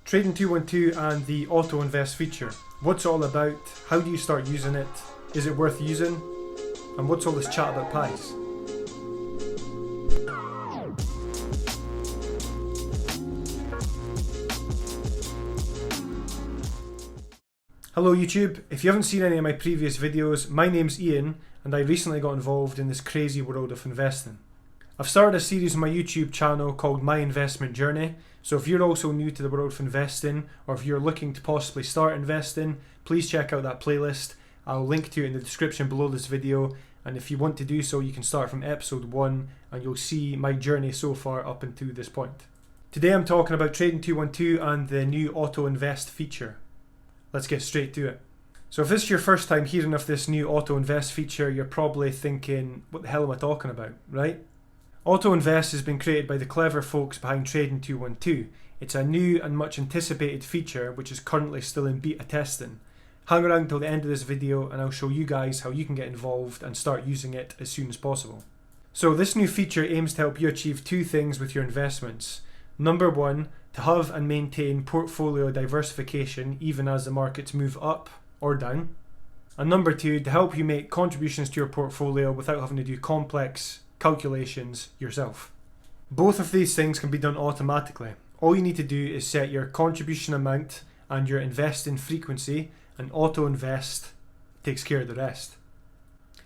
Trading 212 and the AutoInvest feature. What's it all about? How do you start using it? Is it worth using? And what's all this chat about pies? Hello YouTube, if you haven't seen any of my previous videos, my name's Ian and I recently got involved in this crazy world of investing. I've started a series on my YouTube channel called My Investment Journey, so if you're also new to the world of investing, or if you're looking to possibly start investing, please check out that playlist. I'll link to it in the description below this video, and if you want to do so, you can start from episode 1 and you'll see my journey so far up until this point. Today I'm talking about Trading 212 and the new AutoInvest feature. Let's get straight to it. So if this is your first time hearing of this new AutoInvest feature, you're probably thinking, what the hell am I talking about, right? AutoInvest has been created by the clever folks behind Trading 212. It's a new and much anticipated feature which is currently still in beta testing. Hang around until the end of this video and I'll show you guys how you can get involved and start using it as soon as possible. So this new feature aims to help you achieve two things with your investments. Number one, to have and maintain portfolio diversification even as the markets move up or down. And number two, to help you make contributions to your portfolio without having to do complex calculations yourself. Both of these things can be done automatically. All you need to do is set your contribution amount and your investing frequency, and AutoInvest takes care of the rest.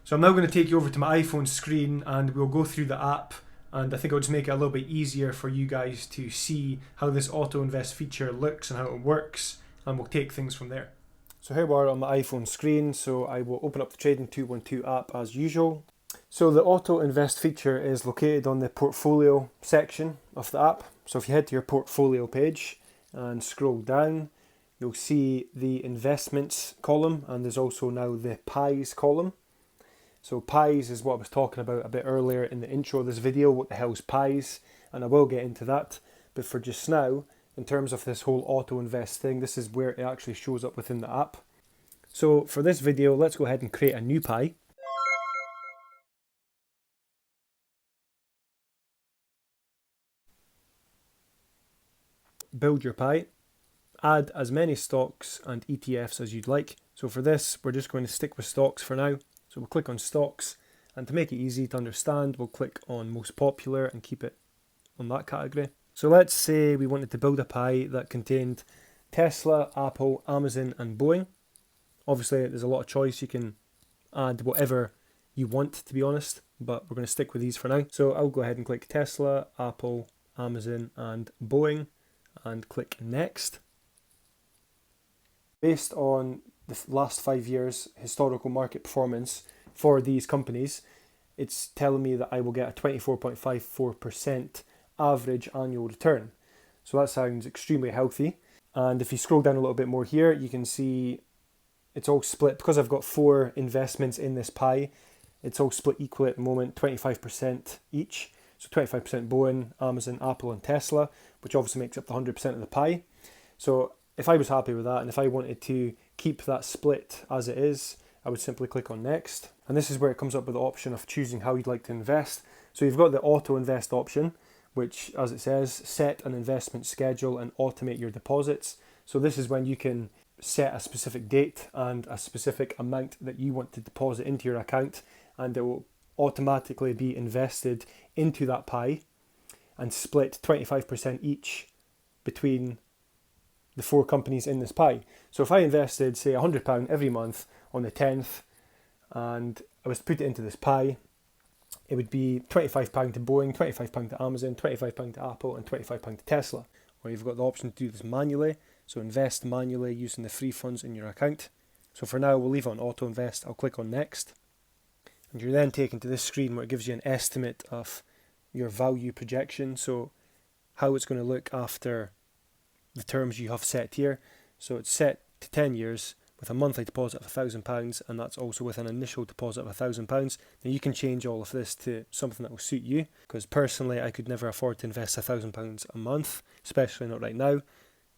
So I'm now going to take you over to my iPhone screen and we'll go through the app, and I think I'll just make it a little bit easier for you guys to see how this AutoInvest feature looks and how it works, and we'll take things from there. So here we are on my iPhone screen, so I will open up the Trading 212 app as usual. So the AutoInvest feature is located on the portfolio section of the app. So if you head to your portfolio page and scroll down, you'll see the investments column, and there's also now the pies column. So pies is what I was talking about a bit earlier in the intro of this video. What the hell's pies? And I will get into that. But for just now, in terms of this whole AutoInvest thing, this is where it actually shows up within the app. So for this video, let's go ahead and create a new pie. Build your pie. Add as many stocks and ETFs as you'd like. So for this, we're just going to stick with stocks for now. So we'll click on stocks, and to make it easy to understand, we'll click on most popular and keep it on that category. So let's say we wanted to build a pie that contained Tesla, Apple, Amazon and Boeing. Obviously there's a lot of choice, you can add whatever you want, to be honest, but we're going to stick with these for now. So I'll go ahead and click Tesla, Apple, Amazon and Boeing and click next. Based on the last 5 years historical market performance for these companies, it's telling me that I will get a 24.54% average annual return. So that sounds extremely healthy. And if you scroll down a little bit more here, you can see it's all split. Because I've got 4 investments in this pie, it's all split equally at the moment, 25% each. So 25% Boeing, Amazon, Apple and Tesla, which obviously makes up the 100% of the pie. So if I was happy with that, and if I wanted to keep that split as it is, I would simply click on next. And this is where it comes up with the option of choosing how you'd like to invest. So you've got the auto invest option, which, as it says, set an investment schedule and automate your deposits. So this is when you can set a specific date and a specific amount that you want to deposit into your account, and it will automatically be invested into that pie and split 25% each between the 4 companies in this pie. So if I invested, say, £100 every month on the 10th, and I was to put it into this pie, it would be £25 to Boeing, £25 to Amazon, £25 to Apple, and £25 to Tesla. Or you've got the option to do this manually, so invest manually using the free funds in your account. So for now, we'll leave it on auto invest. I'll click on next. And you're then taken to this screen where it gives you an estimate of your value projection, so how it's going to look after the terms you have set here. So it's set to 10 years with a monthly deposit of £1,000, and that's also with an initial deposit of £1,000. Now you can change all of this to something that will suit you, because personally I could never afford to invest £1,000 a month, especially not right now.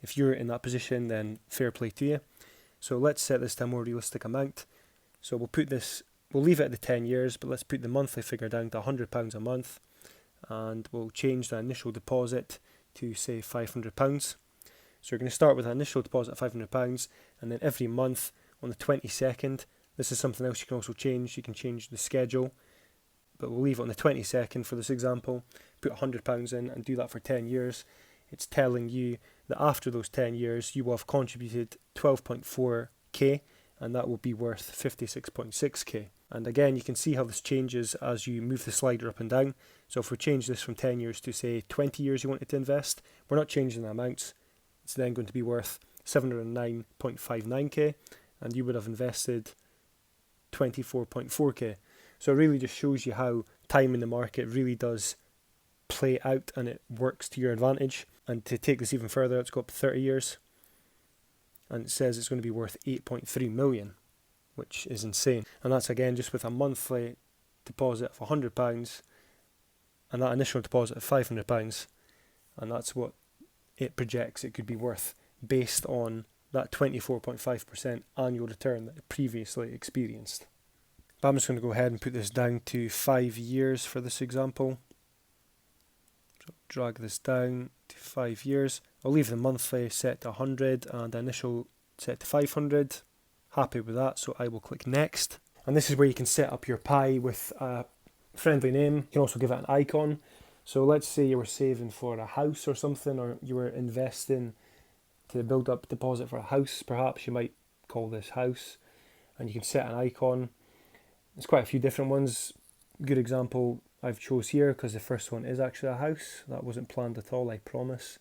If you're in that position, then fair play to you. So let's set this to a more realistic amount. So we'll leave it at the 10 years, but let's put the monthly figure down to £100 a month, and we'll change the initial deposit to say £500. So you're going to start with an initial deposit of £500, and then every month on the 22nd, this is something else you can also change. You can change the schedule, but we'll leave it on the 22nd for this example. Put £100 in and do that for 10 years. It's telling you that after those 10 years, you will have contributed 12.4k, and that will be worth 56.6k. And again, you can see how this changes as you move the slider up and down. So if we change this from 10 years to say 20 years you wanted to invest, we're not changing the amounts. It's then going to be worth 709.59k, and you would have invested 24.4k. So it really just shows you how time in the market really does play out, and it works to your advantage. And to take this even further, let's go up 30 years, and it says it's going to be worth 8.3 million, which is insane. And that's again just with a monthly deposit of £100 and that initial deposit of £500, and that's what it projects it could be worth based on that 24.5% annual return that it previously experienced. But I'm just going to go ahead and put this down to 5 years for this example. So drag this down to 5 years. I'll leave the monthly set to 100 and the initial set to 500. Happy with that, so I will click next. And this is where you can set up your pie with a friendly name. You can also give it an icon. So let's say you were saving for a house or something, or you were investing to build up a deposit for a house. Perhaps you might call this house, and you can set an icon. There's quite a few different ones. Good example I've chose here because the first one is actually a house. That wasn't planned at all, I promise.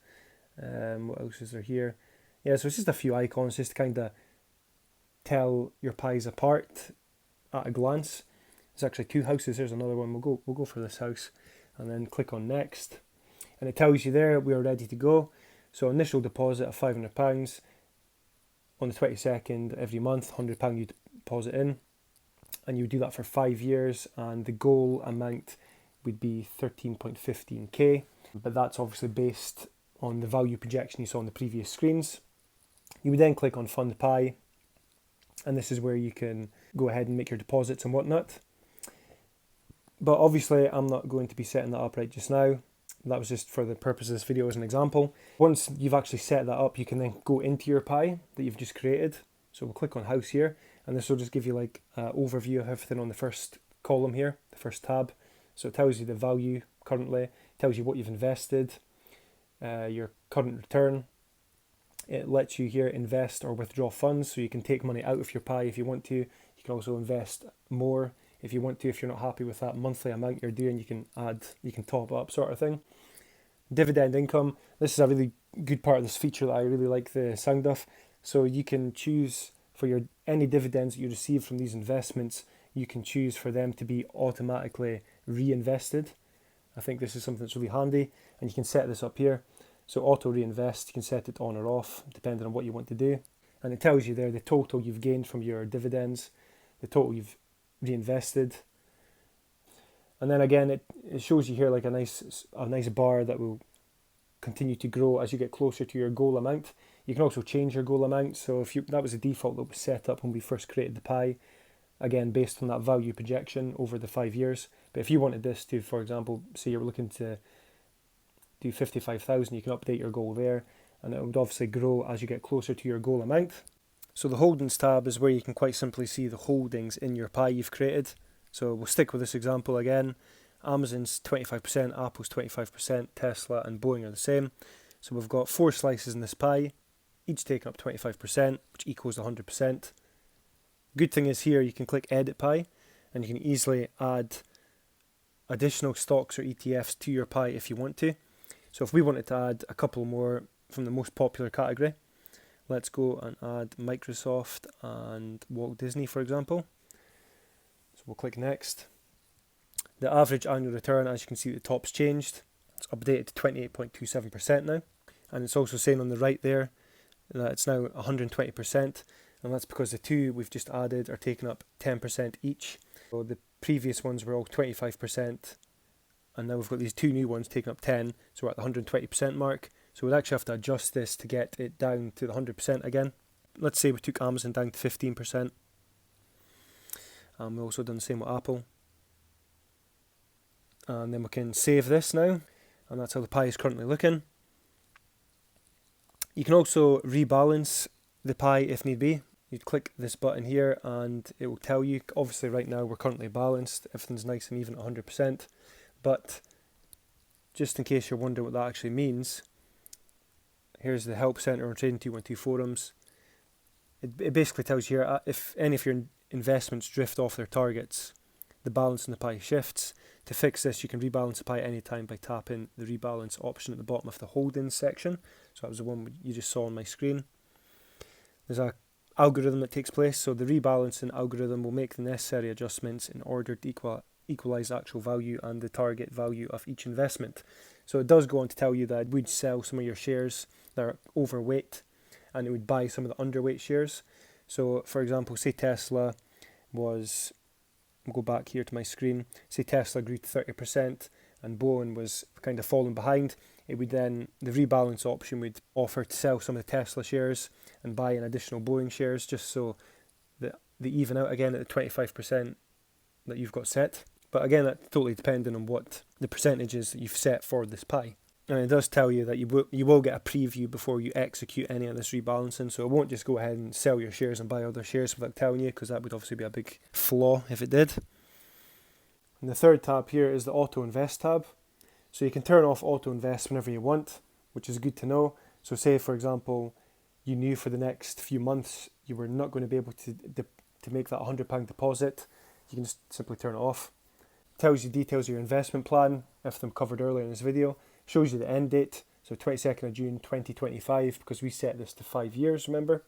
What else is there here? Yeah, so it's just a few icons just to kind of tell your pies apart at a glance. There's actually 2 houses. There's another one. We'll go for this house, and then click on next, and it tells you there we are ready to go. So initial deposit of £500 on the 22nd every month, £100 you deposit in, and you do that for 5 years, and the goal amount would be 13.15k, but that's obviously based on the value projection you saw on the previous screens. You would then click on Fund Pie, and this is where you can go ahead and make your deposits and whatnot. But obviously I'm not going to be setting that up right just now. That was just for the purpose of this video as an example. Once you've actually set that up, you can then go into your pie that you've just created. So we'll click on House here, and this will just give you like an overview of everything on the first column here, the first tab. So it tells you the value currently, tells you what you've invested, your current return. It lets you here invest or withdraw funds, so you can take money out of your pie if you want to. You can also invest more if you want to. If you're not happy with that monthly amount you're doing, you can top up, sort of thing. Dividend income. This is a really good part of this feature that I really like the sound of. So you can choose for any dividends that you receive from these investments, you can choose for them to be automatically reinvested. I think this is something that's really handy, and you can set this up here. So auto reinvest, you can set it on or off depending on what you want to do. And it tells you there the total you've gained from your dividends, the total you've reinvested. And then again, it shows you here like a nice bar that will continue to grow as you get closer to your goal amount. You can also change your goal amount. So that was the default that was set up when we first created the pie, again based on that value projection over the 5 years. But if you wanted this to, for example, say you're looking to do 55,000, you can update your goal there, and it would obviously grow as you get closer to your goal amount. So the holdings tab is where you can quite simply see the holdings in your pie you've created. So we'll stick with this example again. Amazon's 25%, Apple's 25%, Tesla and Boeing are the same. So we've got 4 slices in this pie, each taking up 25%, which equals 100%. Good thing is here you can click Edit Pie, and you can easily add additional stocks or ETFs to your pie if you want to. So if we wanted to add a couple more from the most popular category, let's go and add Microsoft and Walt Disney, for example. So we'll click next. The average annual return, as you can see, the top's changed. It's updated to 28.27% now. And it's also saying on the right there that it's now 120%. And that's because the 2 we've just added are taking up 10% each. So the previous ones were all 25%. And now we've got these 2 new ones taking up 10, so we're at the 120% mark. So we'll actually have to adjust this to get it down to the 100% again. Let's say we took Amazon down to 15%. We've also done the same with Apple. And then we can save this now, and that's how the pie is currently looking. You can also rebalance the pie if need be. You'd click this button here and it will tell you. Obviously right now we're currently balanced, everything's nice and even at 100%, but just in case you're wondering what that actually means, here's the Help Center on Trading 212 forums. It basically tells you here if any of your investments drift off their targets, the balance in the pie shifts. To fix this, you can rebalance the pie anytime by tapping the rebalance option at the bottom of the holdings section. So that was the one you just saw on my screen. There's a algorithm that takes place, so the rebalancing algorithm will make the necessary adjustments in order to equalize the actual value and the target value of each investment. So it does go on to tell you that it would sell some of your shares that are overweight and it would buy some of the underweight shares. So for example, say Tesla was, I'll go back here to my screen, say Tesla grew to 30% and Boeing was kind of falling behind, it would then, the rebalance option would offer to sell some of the Tesla shares and buy an additional Boeing shares, just so that they even out again at the 25% that you've got set. But again, that's totally depending on what the percentage is that you've set for this pie. And it does tell you that you will get a preview before you execute any of this rebalancing, so it won't just go ahead and sell your shares and buy other shares without telling you, because that would obviously be a big flaw if it did. And the third tab here is the AutoInvest tab. So you can turn off AutoInvest whenever you want, which is good to know. So say for example, you knew for the next few months you were not going to be able to make that £100 deposit, you can just simply turn it off. It tells you details of your investment plan, everything covered earlier in this video. Shows you the end date, so 22nd of June 2025, because we set this to 5 years, remember.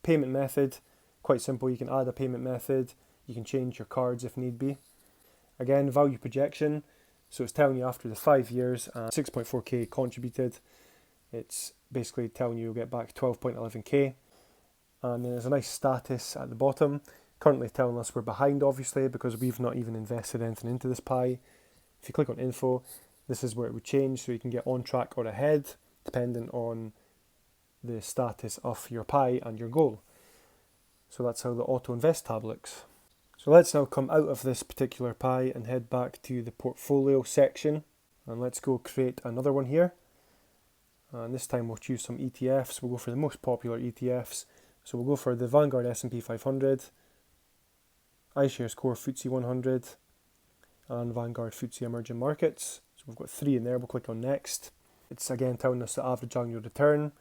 Payment method, quite simple, you can add a payment method, you can change your cards if need be. Again, value projection, so it's telling you after the 5 years, 6.4k contributed, it's basically telling you you'll get back 12.11k. And then there's a nice status at the bottom, currently telling us we're behind obviously, because we've not even invested anything into this pie. If you click on info, this is where it would change, so you can get on track or ahead, depending on the status of your pie and your goal. So that's how the AutoInvest tab looks. So let's now come out of this particular pie and head back to the portfolio section. And let's go create another one here. And this time we'll choose some ETFs. We'll go for the most popular ETFs. So we'll go for the Vanguard S&P 500, iShares Core FTSE 100, and Vanguard FTSE Emerging Markets. We've got 3 in there, we'll click on next. It's again telling us the average annual return.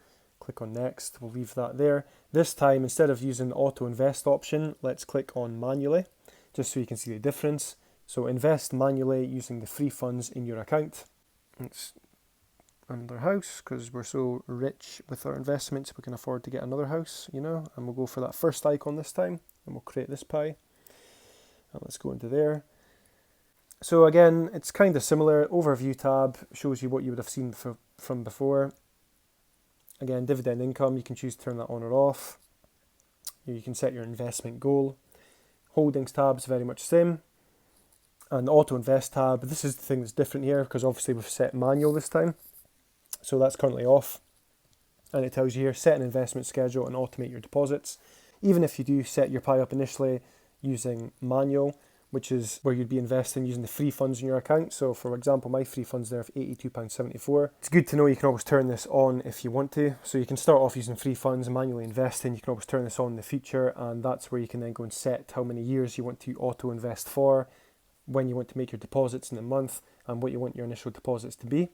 Click on next, we'll leave that there. This time, instead of using the auto invest option, let's click on manually, just so you can see the difference. So invest manually using the free funds in your account. It's another house, because we're so rich with our investments, we can afford to get another house, you know, and we'll go for that first icon this time, and we'll create this pie. And let's go into there. So again, it's kind of similar. Overview tab shows you what you would have seen from before. Again, dividend income, you can choose to turn that on or off. You can set your investment goal. Holdings tab is very much the same. And the auto invest tab, this is the thing that's different here, because obviously we've set manual this time. So that's currently off. And it tells you here, set an investment schedule and automate your deposits. Even if you do set your pie up initially using manual, which is where you'd be investing using the free funds in your account. So for example, my free funds there of £82.74. It's good to know you can always turn this on if you want to. So you can start off using free funds and manually investing. You can always turn this on in the future, and that's where you can then go and set how many years you want to auto invest for, when you want to make your deposits in a month, and what you want your initial deposits to be.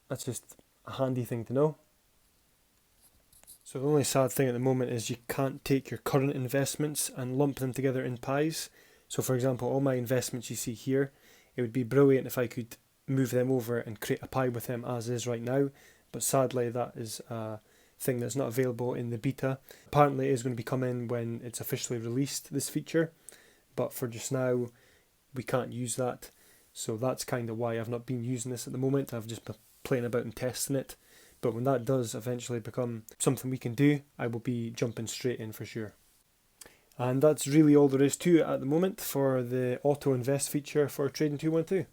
That's just a handy thing to know. So the only sad thing at the moment is you can't take your current investments and lump them together in pies. So for example, all my investments you see here, it would be brilliant if I could move them over and create a pie with them as is right now. But sadly, that is a thing that's not available in the beta. Apparently it is going to be coming when it's officially released, this feature. But for just now, we can't use that. So that's kind of why I've not been using this at the moment. I've just been playing about and testing it. But when that does eventually become something we can do, I will be jumping straight in for sure. And that's really all there is to it at the moment for the auto invest feature for Trading 212.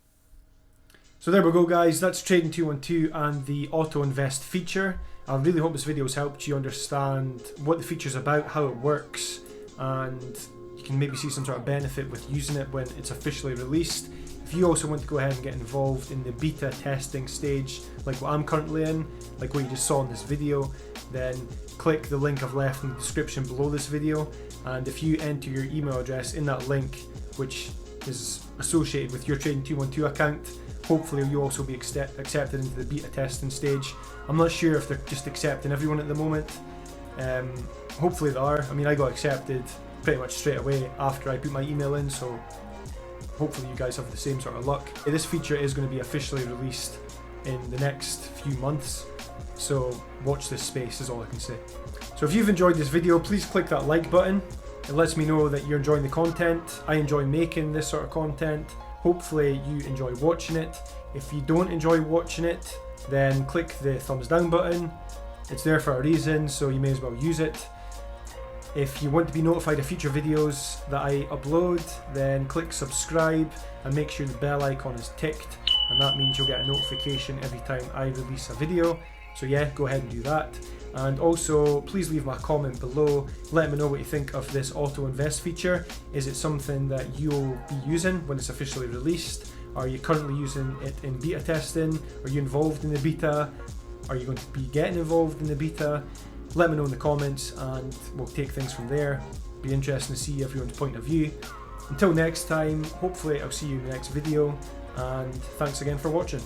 So there we go guys, that's Trading 212 and the auto invest feature. I really hope this video has helped you understand what the feature is about, how it works, and you can maybe see some sort of benefit with using it when it's officially released. If you also want to go ahead and get involved in the beta testing stage, like what I'm currently in, like what you just saw in this video, then click the link I've left in the description below this video, and if you enter your email address in that link, which is associated with your Trading 212 account, hopefully you'll also be accepted into the beta testing stage. I'm not sure if they're just accepting everyone at the moment. Hopefully they are. I mean, I got accepted pretty much straight away after I put my email in, so hopefully you guys have the same sort of luck. This feature is going to be officially released in the next few months, so watch this space is all I can say. So if you've enjoyed this video, please click that like button. It lets me know that you're enjoying the content. I enjoy making this sort of content. Hopefully you enjoy watching it. If you don't enjoy watching it, then click the thumbs down button. It's there for a reason, so you may as well use it. If you want to be notified of future videos that I upload, then click subscribe and make sure the bell icon is ticked, and that means you'll get a notification every time I release a video. So yeah, go ahead and do that. And also, please leave me a comment below. Let me know what you think of this AutoInvest feature. Is it something that you'll be using when it's officially released? Are you currently using it in beta testing? Are you involved in the beta? Are you going to be getting involved in the beta? Let me know in the comments and we'll take things from there. Be interesting to see everyone's point of view. Until next time, hopefully I'll see you in the next video, and thanks again for watching.